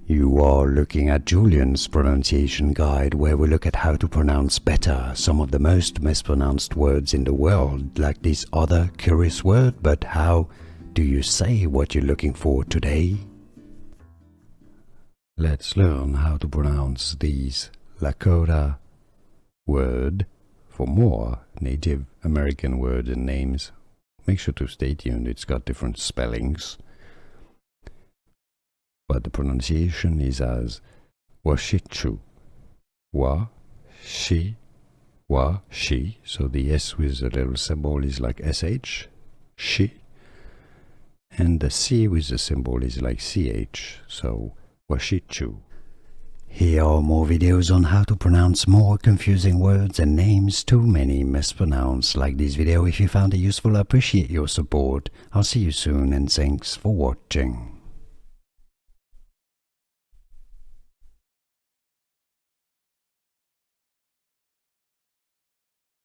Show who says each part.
Speaker 1: You are looking at Julian's pronunciation guide, where we look at how to pronounce better some of the most mispronounced words in the world, like this other curious word. But how do you say what you're looking for today? Let's learn how to pronounce these Lakota word. For more Native American words and names, make sure to stay tuned, it's got different spellings. But the pronunciation is as Wasi'Chu. Wa-shi, wa-shi. So the S with the little symbol is like SH, shi. And the C with the symbol is like CH, so Wasi'Chu. Here are more videos on how to pronounce more confusing words and names too many mispronounced. Like this video if you found it useful. I appreciate your support. I'll see you soon and thanks for watching.